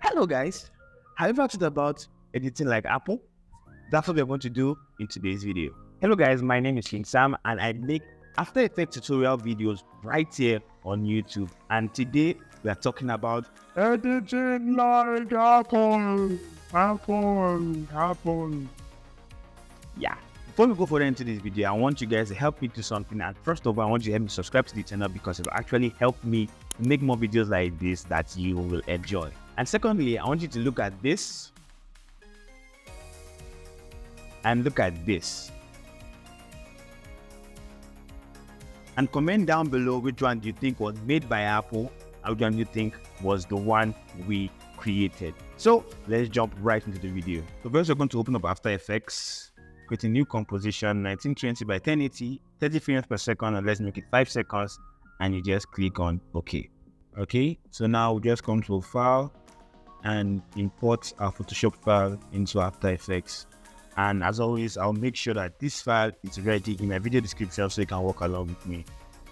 Hello guys, have you ever thought about editing like Apple? That's what we're going to do in today's video. Hello guys, my name is King Sam and I make After Effects tutorial videos right here on YouTube. And today we are talking about editing like Apple. Yeah. Before we go further into this video, I want you guys to help me do something. And first of all, I want you to help me subscribe to the channel because it will actually help me make more videos like this that you will enjoy. And secondly, I want you to look at this and look at this. And comment down below which one do you think was made by Apple and which one do you think was the one we created. So let's jump right into the video. So first we're going to open up After Effects, create a new composition, 1920 by 1080, 30 frames per second, and let's make it 5 seconds. And you just click on OK. Okay, so now we just come to File and import our Photoshop file into After Effects. And as always, I'll make sure that this file is ready in my video description so you can walk along with me.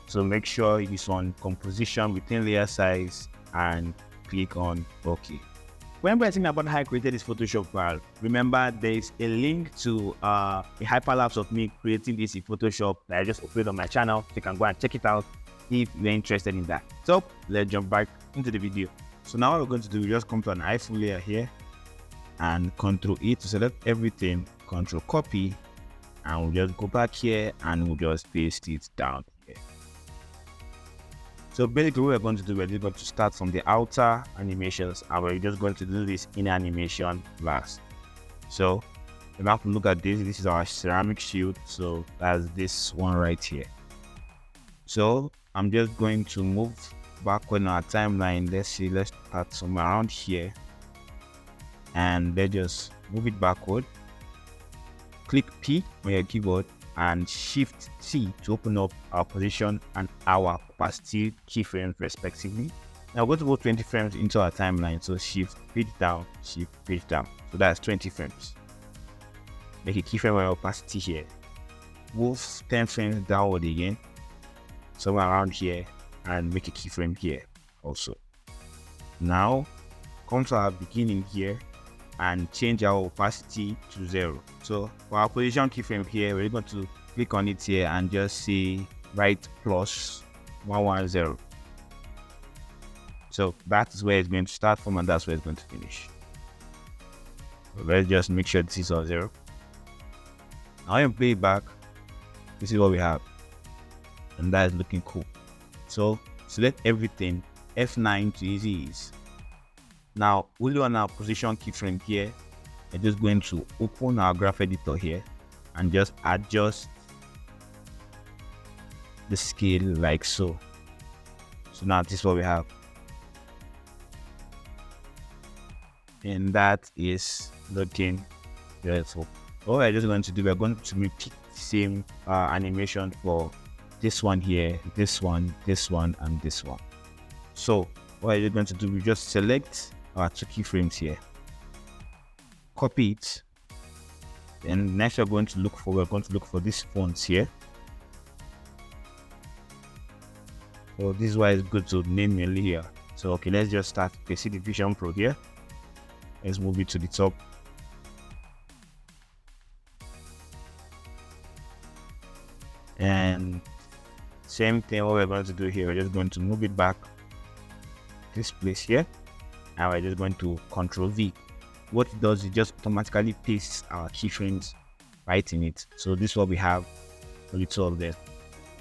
So make sure it's on composition within layer size and click on OK. When we're thinking about how I created this Photoshop file, remember there's a link to a hyperlapse of me creating this in Photoshop that I just uploaded on my channel. So you can go and check it out if you're interested in that. So let's jump back into the video. So now what we're going to do, we just come to an iPhone layer here and Ctrl E to select everything, Ctrl copy, and we'll just go back here and we'll just paste it down here. So basically what we're going to do, we're just going to start from the outer animations and we're just going to do this inner animation last. So you have to look at this. This is our ceramic shield. So that's this one right here. So I'm just going to move backward on our timeline. Let's start somewhere around here. And let's just move it backward. Click P on your keyboard and Shift T to open up our position and our opacity keyframes respectively. Now go to put 20 frames into our timeline. So Shift page down, Shift page down. So that's 20 frames. Make a keyframe on opacity here. Move 10 frames downward again, somewhere around here, and make a keyframe here also. Now come to our beginning here and change our opacity to 0. So for our position keyframe here, we're going to click on it here and just say right plus 110. So that is where it's going to start from and that's where it's going to finish. So let's just make sure this is on 0. Now you play it back, this is what we have. And that is looking cool. So select everything, F9 to easy ease. Now only on our position keyframe here, we're just going to open our graph editor here and just adjust the scale like so. So now this is what we have. And that is looking beautiful. What we're just going to do, we're going to repeat the same animation for this one here, this one, and this one. So what you're going to do, we just select our 2 keyframes here, copy it, and next we're going to look for these fonts here. So this is why it's good to name your layer. So okay, let's just start. Okay, see the Vision Pro here. Let's move it to the top. And same thing what we're going to do here, we're just going to move it back this place here and we're just going to Ctrl V. What it does is just automatically pastes our keyframes right in it. So this is what we have for the 2 of them.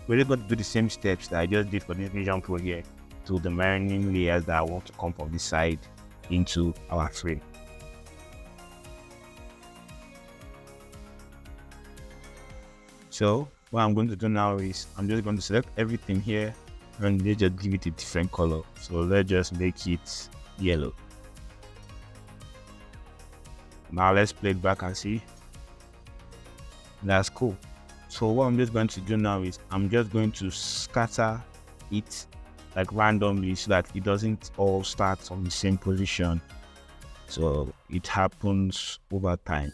We're just going to do the same steps that I just did for this Vision Pro here to the remaining layers that I want to come from this side into our frame. So what I'm going to do now is I'm just going to select everything here and let's just give it a different color. So let's just make it yellow. Now let's play it back and see. That's cool. So what I'm just going to do now is I'm just going to scatter it like randomly so that it doesn't all start from the same position. So it happens over time.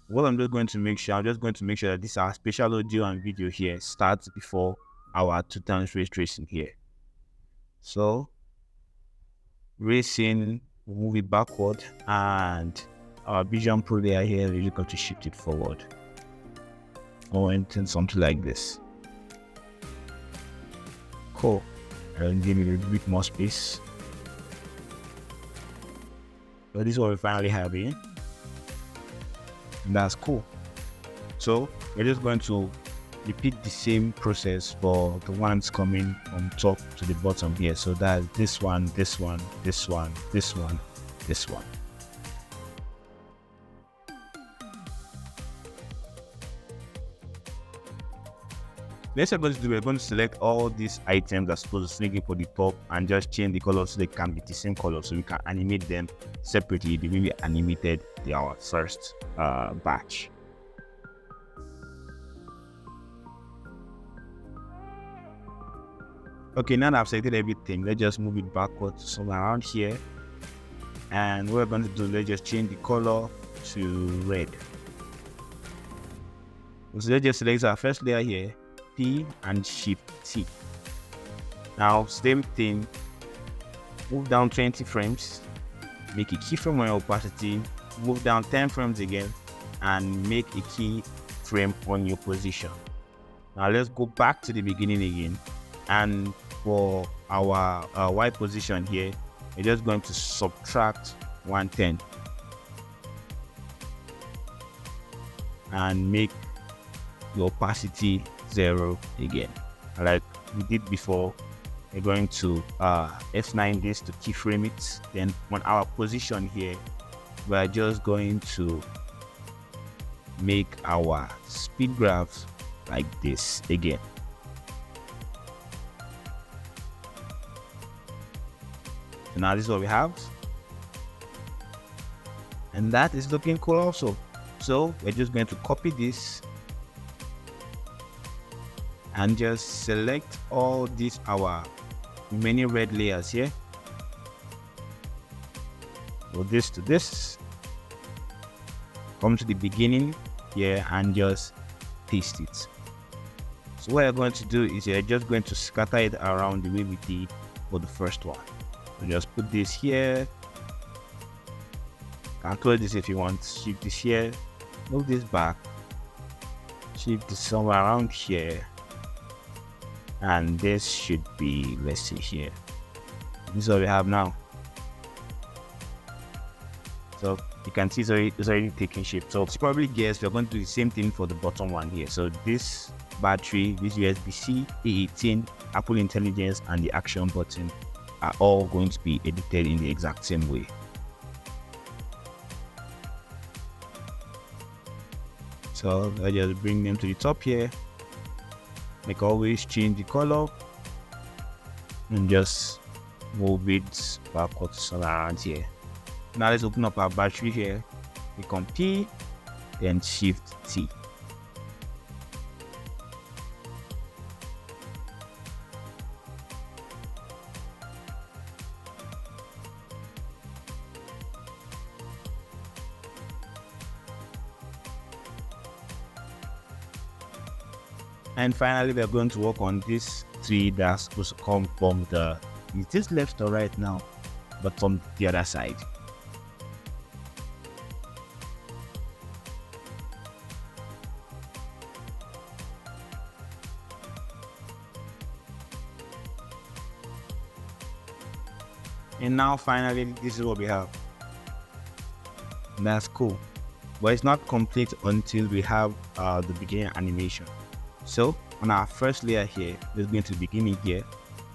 What I'm just going to make sure, that this our spatial audio and video here starts before our 2 times ray tracing here. So racing we'll move it backward, and our Vision Pro layer here, we're just going to shift it forward. Or anything, something like this. Cool. And give it a little bit more space. So this is what we finally have here. And that's cool. So we're just going to repeat the same process for the ones coming from top to the bottom here. So that's this one, this one, this one, this one, this one. Next we're going to select all these items that's supposed to swing for the top and just change the color so they can be the same color, so we can animate them separately the way we animated our first batch. Okay, now that I've selected everything, let's just move it backwards somewhere around here. And what we're going to do, let's just change the color to red. So let's just select our first layer here, P and Shift T. Now, same thing, move down 20 frames, make a keyframe on your opacity, move down 10 frames again, and make a keyframe on your position. Now, let's go back to the beginning again. And for our Y position here, we're just going to subtract 110 and make the opacity 0 again. Like we did before, we're going to F9 this to keyframe it. Then on our position here, we're just going to make our speed graphs like this again. So now this is what we have, and that is looking cool also. So we're just going to copy this and just select all these our many red layers here. Go this to this, come to the beginning here and just paste it. So what you're going to do is you're just going to scatter it around the way we did for the first one. So just put this here, control this if you want, shift this here, move this back, shift this somewhere around here, and this should be, let's see here, this is what we have now. So you can see it's already taking shape. So it's probably guess we're going to do the same thing for the bottom one here. So this battery, this USB-C, A18, Apple Intelligence, and the action button are all going to be edited in the exact same way. So I just bring them to the top here. Like always, change the color and just move it backwards around here. Now let's open up our battery here. Click on P, then Shift T. And finally, we're going to work on this tree that's supposed to come from the, is this left or right now, but from the other side. And now finally, this is what we have. That's cool, but it's not complete until we have the beginning animation. So on our first layer here, let's go into the beginning here,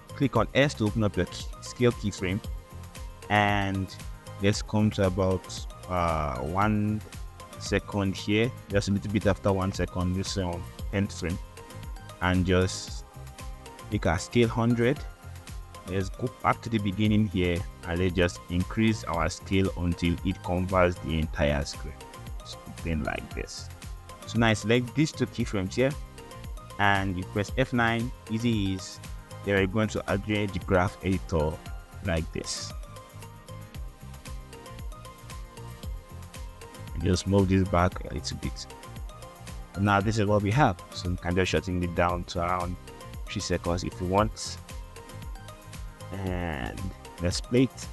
click on S to open up your scale keyframe, and let's come to about 1 second here, just a little bit after 1 second, this 10th frame, and just make our scale 100. Let's go back to the beginning here and let's just increase our scale until it covers the entire screen, something like this. So now select these two keyframes here and you press F9, easy is, then we're going to adjust the graph editor like this. And just move this back a little bit. And now this is what we have. So you can just shorten it down to around 3 seconds if you want. And let's play it.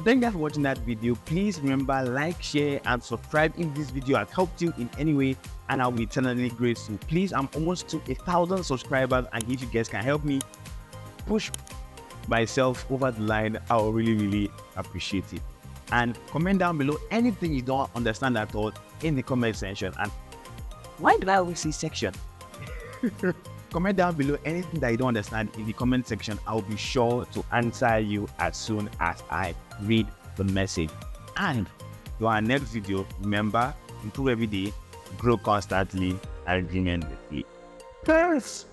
thank you guys for watching that video. Please remember, like, share, and subscribe if this video has helped you in any way, and I'll be eternally grateful. Please, I'm almost to 1,000 subscribers, and if you guys can help me push myself over the line, I'll really appreciate it. And comment down below anything you don't understand at all in the comment section. And why do I always say section? Comment down below anything that you don't understand in the comment section. I'll be sure to answer you as soon as I read the message. And to our next video, remember, improve every day, grow constantly, and dream endlessly. Peace!